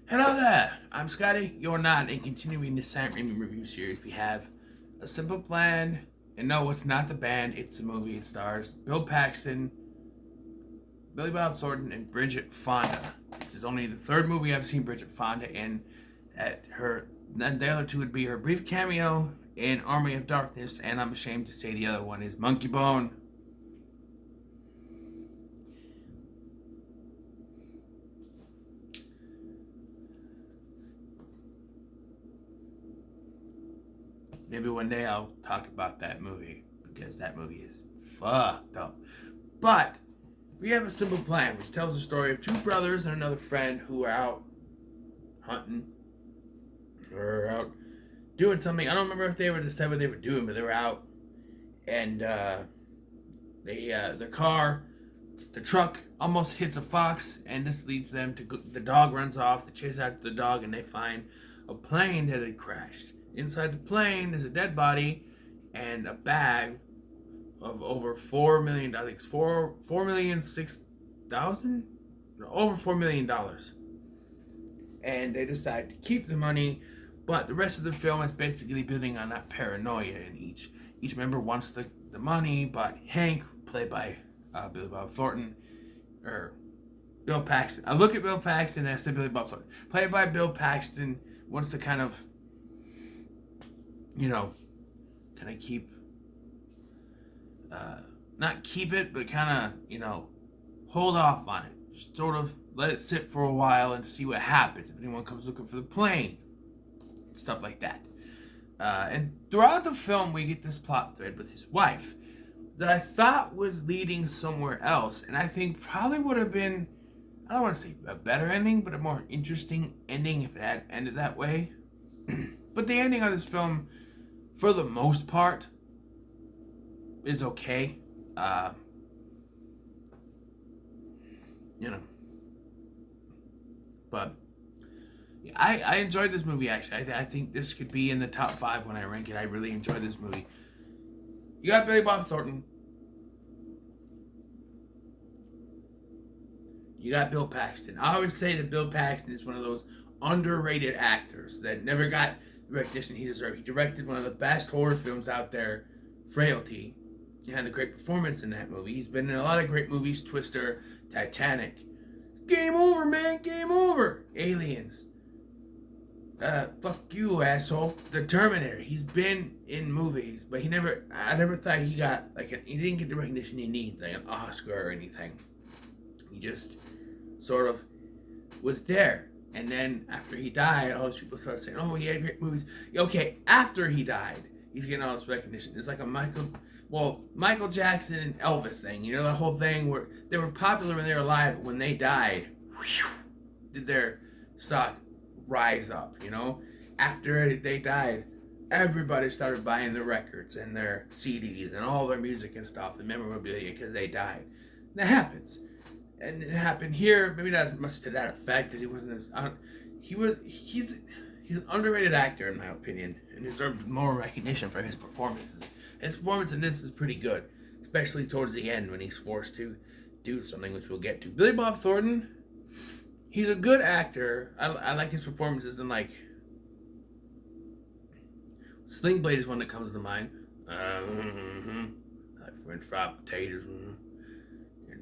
Hello there, I'm Scotty. You're not. In continuing the Silent Raimi review series, we have A Simple Plan. And no, it's not the band, it's the movie. It stars Bill Paxton, Billy Bob Thornton, and Bridget Fonda. This is only the third movie I've seen Bridget Fonda in. The other two would be her brief cameo in Army of Darkness, and I'm ashamed to say the other one is Monkey Bone. Maybe one day I'll talk about that movie because that movie is fucked up. But we have A Simple Plan, which tells the story of two brothers and another friend who are out hunting or out doing something. I don't remember if they were deciding what they were doing, but they were out and the truck almost hits a fox, and this leads them to the dog runs off. They chase after the dog, and they find a plane that had crashed. Inside the plane is a dead body and a bag of over 4 million. I think it's 4,006,000, over $4 million. And they decide to keep the money, but the rest of the film is basically building on that paranoia. And each member wants the money, but Hank, played by Billy Bob Thornton, or Bill Paxton. I look at Bill Paxton and I say Billy Bob Thornton, played by Bill Paxton, wants to kind of keep, not keep it, but kind of, hold off on it. Just sort of let it sit for a while and see what happens. If anyone comes looking for the plane, stuff like that. And throughout the film, we get this plot thread with his wife that I thought was leading somewhere else. And I think probably would have been, I don't want to say a better ending, but a more interesting ending if it had ended that way. But the ending of this film, for the most part, is okay. But yeah, I enjoyed this movie, actually. I think this could be in the top 5 when I rank it. I really enjoyed this movie. You got Billy Bob Thornton. You got Bill Paxton. I always say that Bill Paxton is one of those underrated actors that never got the recognition he deserved. He directed one of the best horror films out there, Frailty. He had a great performance in that movie. He's been in a lot of great movies, Twister, Titanic. Game over, man, game over. Aliens. Fuck you, asshole. The Terminator. He's been in movies, but I never thought he got, he didn't get the recognition he needs, like an Oscar or anything. He just sort of was there. And then after he died, all those people started saying, oh, he had great movies. Okay, after he died, he's getting all this recognition. It's like a Michael Jackson and Elvis thing. You know, the whole thing where they were popular when they were alive, but when they died, did their stock rise up, After they died, everybody started buying their records and their CDs and all their music and stuff and memorabilia because they died. That happens. And it happened here, maybe not as much to that effect because he wasn't as he's an underrated actor in my opinion and deserved more recognition for his performances. His performance in this is pretty good, especially towards the end when he's forced to do something, which we'll get to. Billy Bob Thornton, he's a good actor. I like his performances, and like Sling Blade is one that comes to mind. Like French fried potatoes.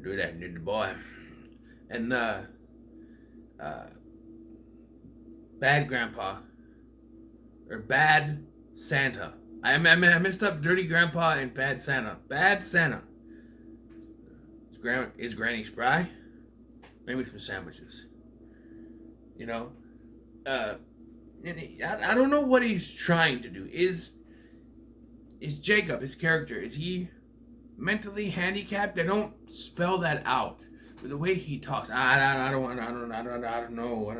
Do that, did the boy. And Bad Grandpa, or Bad Santa. I messed up Dirty Grandpa and Bad Santa. Bad Santa. Is Granny spry? Maybe some sandwiches. I don't know what he's trying to do. Is Jacob, his character, is he mentally handicapped? They don't spell that out. But the way he talks, I don't know.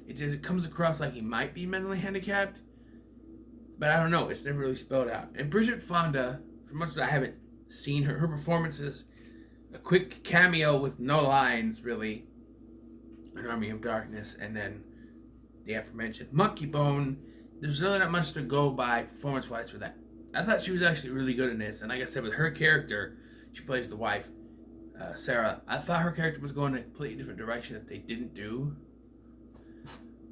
It comes across like he might be mentally handicapped, but I don't know. It's never really spelled out. And Bridget Fonda, for much as I haven't seen her performance is a quick cameo with no lines really in Army of Darkness, and then the aforementioned Monkey Bone. There's really not much to go by performance-wise for that. I thought she was actually really good in this, and like I said, with her character, she plays the wife, Sarah. I thought her character was going in a completely different direction that they didn't do.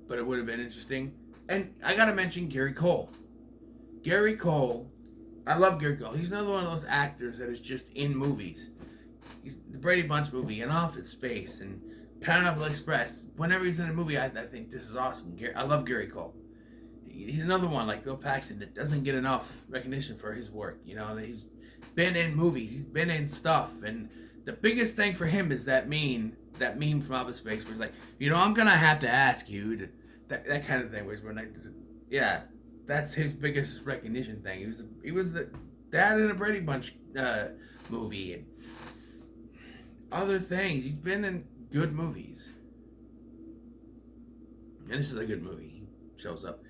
but it would have been interesting. And I gotta mention Gary Cole. Gary Cole, I love Gary Cole. He's another one of those actors that is just in movies. He's the Brady Bunch movie and Office Space and Pineapple Express. Whenever he's in a movie, I think this is awesome. I love Gary Cole. He's another one like Bill Paxton that doesn't get enough recognition for his work. You know, he's been in movies, he's been in stuff, and the biggest thing for him is that meme from Office Space, where he's like, you know, I'm gonna have to ask you that kind of thing. Where when yeah, that's his biggest recognition thing. He was the dad in a Brady Bunch movie and other things. He's been in good movies, and this is a good movie. He shows up.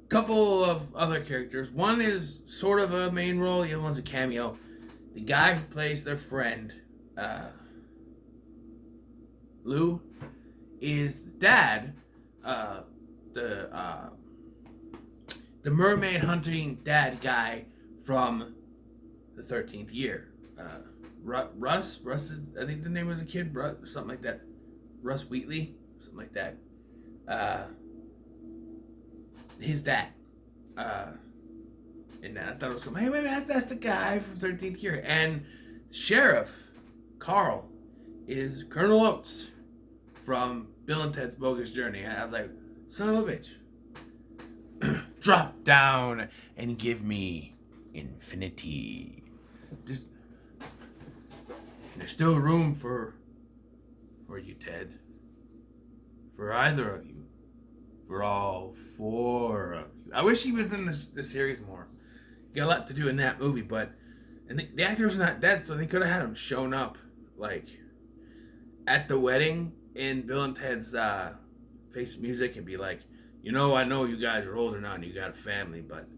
Couple of other characters. One is sort of a main role. The other one's a cameo. The guy who plays their friend, Lou, is the dad, the mermaid hunting dad guy from the 13th Year. Russ is, I think the name was a kid, Russ, something like that. Russ Wheatley, something like that. His dad. And I thought it was something, hey, wait, that's the guy from 13th Year. And the sheriff, Carl, is Colonel Oates from Bill and Ted's Bogus Journey. I was like, son of a bitch. Drop down and give me infinity. Just, there's still room for you, Ted. For either of you. For all four of you. I wish he was in the series more. Got a lot to do in that movie, but and the actor's not dead, so they could have had him shown up like at the wedding in Bill and Ted's Face Music and be like, you know, I know you guys are older now and you got a family, but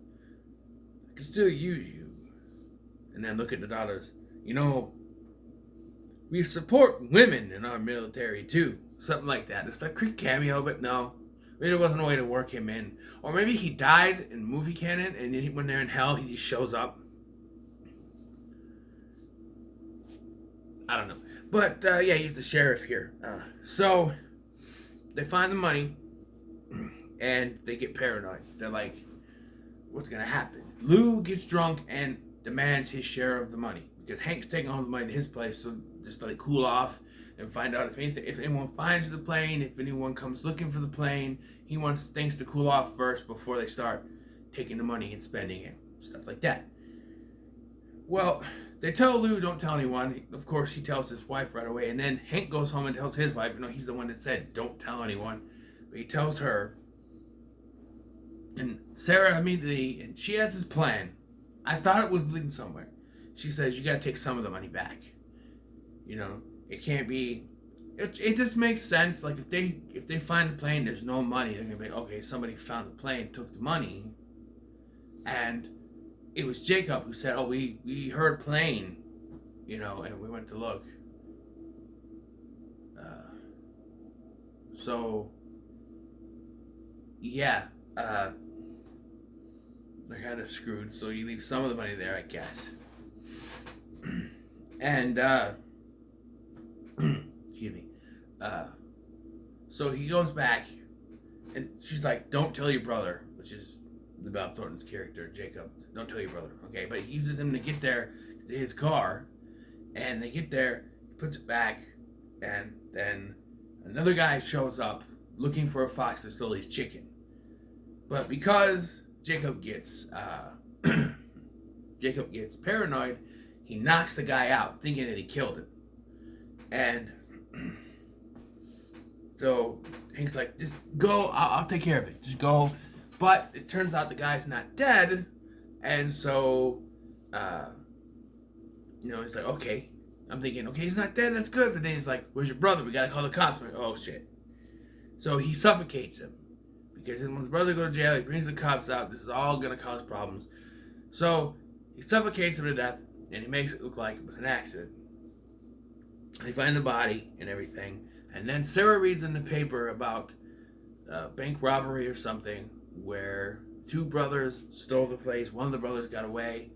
I can still use you. And then look at the daughters. You know, we support women in our military too. Something like that. It's like a quick cameo, but no. Maybe there wasn't a way to work him in. Or maybe he died in movie canon, and when they're in hell, he just shows up. I don't know. But, yeah, he's the sheriff here. So, they find the money, and they get paranoid. They're like, what's going to happen? Lou gets drunk and demands his share of the money. Because Hank's taking all the money to his place, so just to cool off and find out if anyone finds the plane, if anyone comes looking for the plane. He wants things to cool off first before they start taking the money and spending it, stuff like that. Well, they tell Lou, don't tell anyone. Of course, he tells his wife right away, and then Hank goes home and tells his wife. You know, he's the one that said, don't tell anyone. But he tells her, and Sarah immediately, and she has this plan. I thought it was leading somewhere. She says, you got to take some of the money back. You know, it can't be. It just makes sense. Like if they find the plane, there's no money. They're gonna be okay. Somebody found the plane, took the money, and it was Jacob who said, "Oh, we heard plane," you know, and we went to look. So yeah, they're kind of screwed. So you leave some of the money there, I guess. And excuse me. So he goes back, and she's like, "Don't tell your brother," which is Bob Thornton's character, Jacob. Don't tell your brother, okay? But he uses him to get there to his car, and they get there, he puts it back, and then another guy shows up looking for a fox that stole his chicken. But because Jacob gets paranoid, he knocks the guy out, thinking that he killed him. And so Hank's like, just go, I'll take care of it. Just go. But it turns out the guy's not dead. And so, he's like, okay. I'm thinking, okay, he's not dead. That's good. But then he's like, where's your brother? We got to call the cops. I'm like, oh, shit. So he suffocates him. Because when his brother goes to jail, he brings the cops out. This is all going to cause problems. So he suffocates him to death. And he makes it look like it was an accident. They find the body and everything. And then Sarah reads in the paper about bank robbery or something where two brothers stole the place. One of the brothers got away,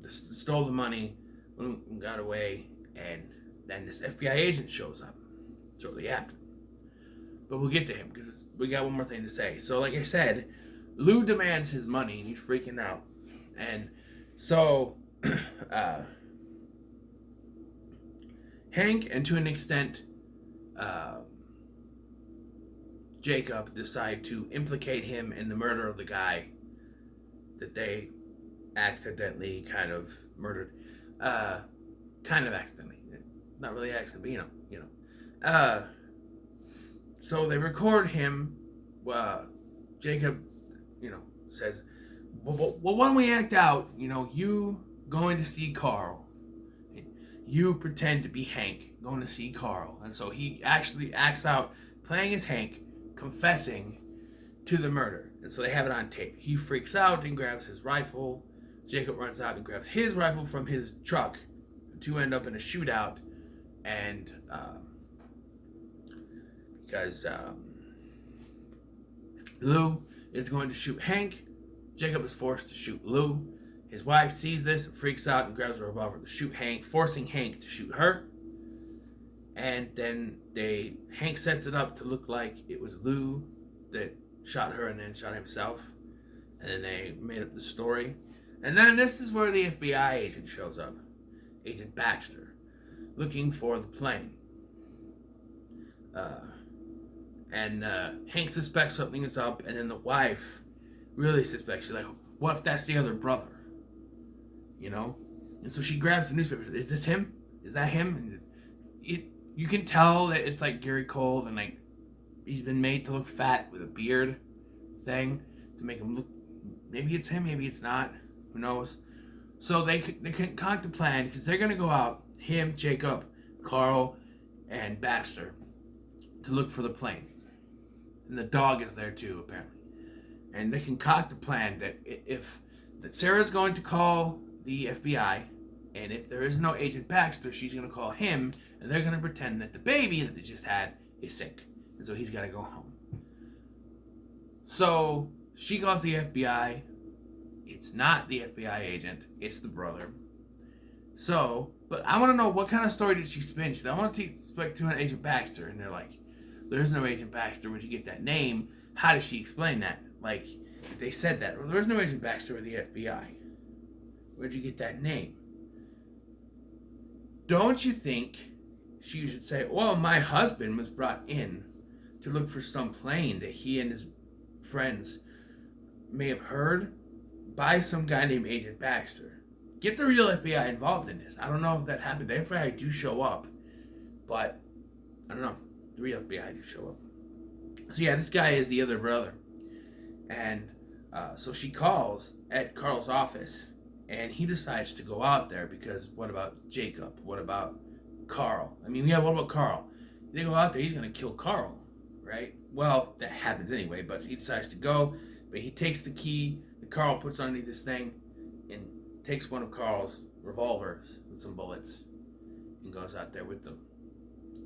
stole the money, one got away, and then this FBI agent shows up shortly after. but we'll get to him because we got one more thing to say. So, like I said, Lou demands his money and he's freaking out. And so, Hank and to an extent, Jacob decide to implicate him in the murder of the guy that they accidentally kind of murdered. Kind of accidentally. Not really accidentally, but you know. So they record him. Jacob, says, well, why don't we act out, you going to see Carl. You pretend to be Hank going to see Carl. And so he actually acts out playing as Hank, confessing to the murder. And so they have it on tape. He freaks out and grabs his rifle. Jacob runs out and grabs his rifle from his truck. The two end up in a shootout. And because Lou is going to shoot Hank, Jacob is forced to shoot Lou. His wife sees this and freaks out and grabs a revolver to shoot Hank, forcing Hank to shoot her. And then Hank sets it up to look like it was Lou that shot her and then shot himself. And then they made up the story. And then this is where the FBI agent shows up. Agent Baxter. Looking for the plane. And Hank suspects something is up. And then the wife really suspects. She's like, what if that's the other brother? And so she grabs the newspaper. Is this him? Is that him? And you can tell that it's like Gary Cole and like he's been made to look fat with a beard thing to make him look. Maybe it's him. Maybe it's not. Who knows? So they concoct a plan because they're gonna go out. Him, Jacob, Carl, and Baxter to look for the plane. And the dog is there too, apparently. And they concoct a plan that Sarah's going to call the FBI, and if there is no Agent Baxter, she's going to call him, and they're going to pretend that the baby that they just had is sick. And so he's got to go home. So she calls the FBI. It's not the FBI agent. It's the brother. So, but I want to know what kind of story did she spin? She said, I want to speak to an Agent Baxter. And they're like, there's no Agent Baxter. Where'd you get that name? How does she explain that? Like, if they said that, well, there's no Agent Baxter with the FBI. Where'd you get that name? Don't you think she should say, well, my husband was brought in to look for some plane that he and his friends may have heard by some guy named Agent Baxter. Get the real FBI involved in this. I don't know if that happened. The FBI do show up, but I don't know. The real FBI do show up. So yeah, this guy is the other brother. And so she calls at Carl's office, and he decides to go out there because what about Jacob? What about Carl? I mean, yeah, what about Carl? They go out there, he's going to kill Carl, right? Well, that happens anyway, but he decides to go, but he takes the key that Carl puts underneath this thing and takes one of Carl's revolvers with some bullets and goes out there with them.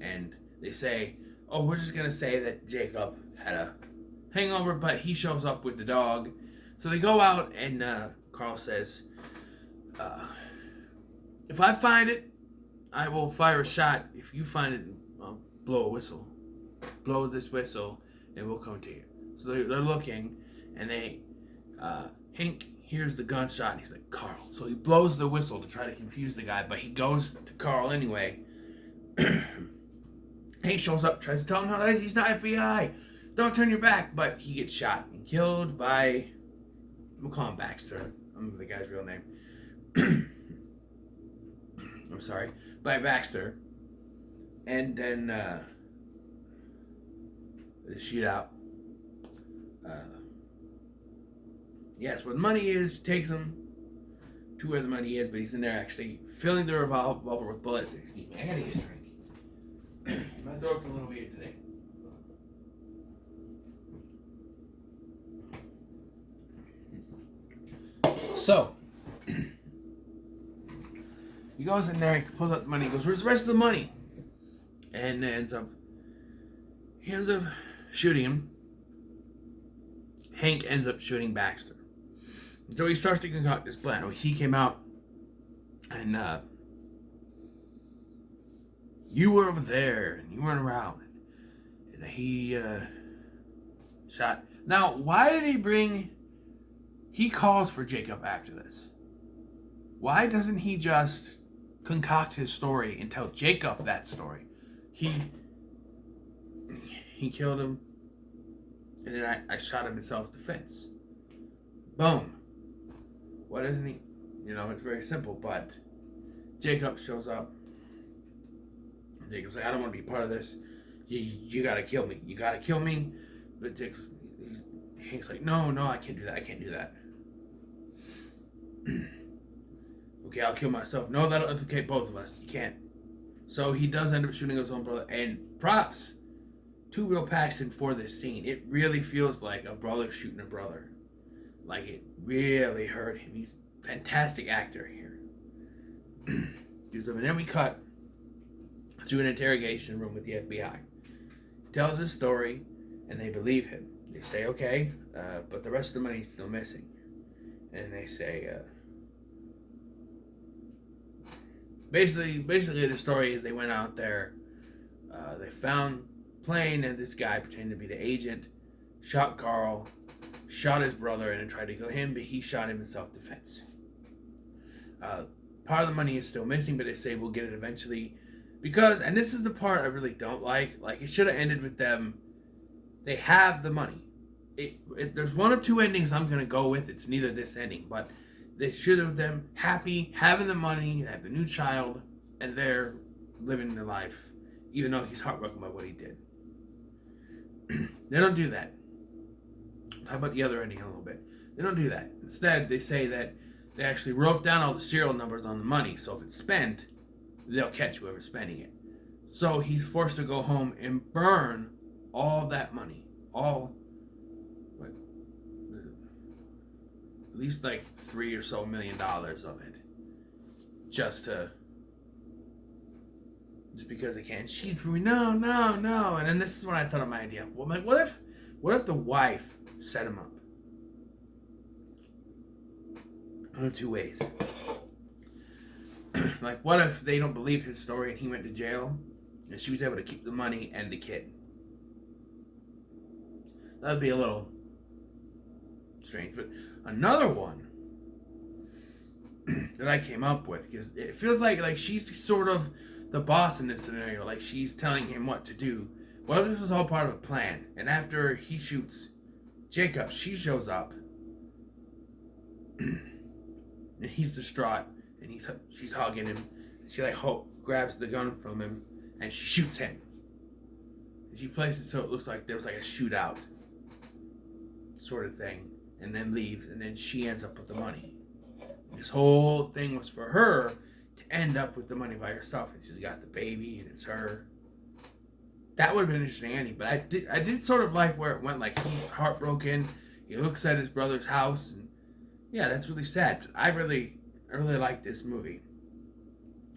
And they say, oh, we're just going to say that Jacob had a hangover, but he shows up with the dog. So they go out, and Carl says, if I find it, I will fire a shot. If you find it, I'll blow a whistle. Blow this whistle, and we'll come to you. So they're looking, and Hank hears the gunshot, and he's like, Carl. So he blows the whistle to try to confuse the guy, but he goes to Carl anyway. Hank shows up, tries to tell him, no, he's not FBI. Don't turn your back. But he gets shot and killed by, we'll call him Baxter. I don't remember the guy's real name. I'm sorry. By Baxter. And then the shootout. Yes, where the money is, takes him to where the money is, but he's in there actually filling the revolver with bullets. Excuse me, I gotta get a drink. My throat's a little weird today. So, he goes in there, he pulls out the money, he goes, where's the rest of the money? And he ends up shooting him. Hank ends up shooting Baxter. And so he starts to concoct this plan. He came out and you were over there and you weren't around. And he shot. Now, why did he bring... He calls for Jacob after this. Why doesn't he just concoct his story and tell Jacob that story? He killed him, and then I shot him in self-defense. Boom. Why doesn't he? You know, it's very simple, but Jacob shows up. Jacob's like, I don't want to be part of this. You gotta kill me. You gotta kill me. But Hank's like, no, I can't do that. I can't do that. Okay, I'll kill myself. No, that'll implicate both of us. You can't. So he does end up shooting his own brother. And props to Will Paxton for this scene. It really feels like a brother shooting a brother. Like, it really hurt him. He's a fantastic actor here. And then we cut to an interrogation room with the FBI. He tells his story, and they believe him. They say, okay, but the rest of the money's still missing. And they say, basically the story is they went out there, they found a plane, and this guy pretending to be the agent shot Carl, shot his brother, and then tried to kill him, but he shot him in self-defense. Part of the money is still missing, but they say we'll get it eventually. Because, and this is the part I really don't like it should have ended with them. They have the money. There's one of two endings I'm going to go with. It's neither this ending, but they should have them happy, having the money, have the new child, and they're living their life, even though he's heartbroken by what he did. They don't do that. Talk about the other ending a little bit. They don't do that. Instead, they say that they actually wrote down all the serial numbers on the money, so if it's spent, they'll catch whoever's spending it. So he's forced to go home and burn all that money. At least like $3 or so million of it. Just because they can. She's for me, no. And then this is when I thought of my idea. Well, like, what if the wife set him up? One of two ways. Like, what if they don't believe his story and he went to jail and she was able to keep the money and the kid? That would be a little strange. But another one that I came up with, because it feels like she's sort of the boss in this scenario. Like, she's telling him what to do. What if this was all part of a plan? And after he shoots Jacob, she shows up. And he's distraught. And she's hugging him. She grabs the gun from him and she shoots him. And she plays it so it looks like there was like a shootout sort of thing, and then leaves, and then she ends up with the money. And this whole thing was for her to end up with the money by herself, and she's got the baby and it's her. That would have been an interesting ending, but I did sort of like where it went. Like, he's heartbroken. He looks at his brother's house, and yeah, that's really sad. I really like this movie.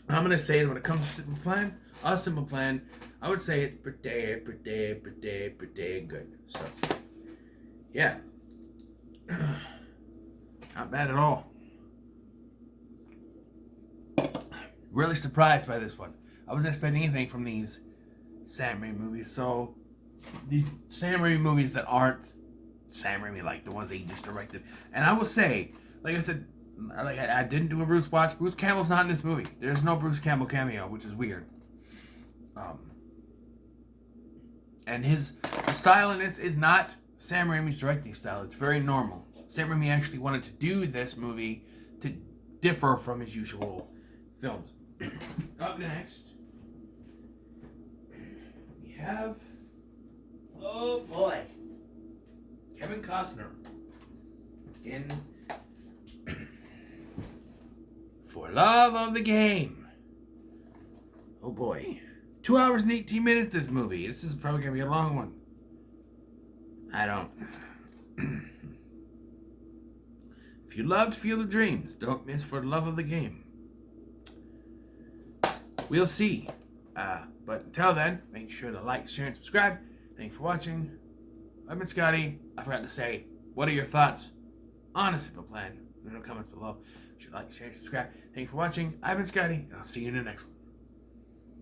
I'm going to say that when it comes to Simple Plan, I would say it's pretty good. So, yeah. Not bad at all. Really surprised by this one. I wasn't expecting anything from these Sam Raimi movies. So, these Sam Raimi movies that aren't Sam Raimi, like the ones that he just directed. And I will say, like I said, I didn't do a Bruce watch. Bruce Campbell's not in this movie. There's no Bruce Campbell cameo, which is weird. And his style in this is not Sam Raimi's directing style. It's very normal. Sam Raimi actually wanted to do this movie to differ from his usual films. Up next, we have, oh boy, Kevin Costner in For Love of the Game. Oh boy. 2 hours and 18 minutes this movie. This is probably going to be a long one. I don't. If you loved Field of Dreams, don't miss For Love of the Game. We'll see. But until then, make sure to like, share, and subscribe. Thanks for watching. I've been Scotty. I forgot to say, what are your thoughts on A Simple Plan? In the comments below. Make sure to like, share, and subscribe. Thanks for watching. I've been Scotty, and I'll see you in the next one.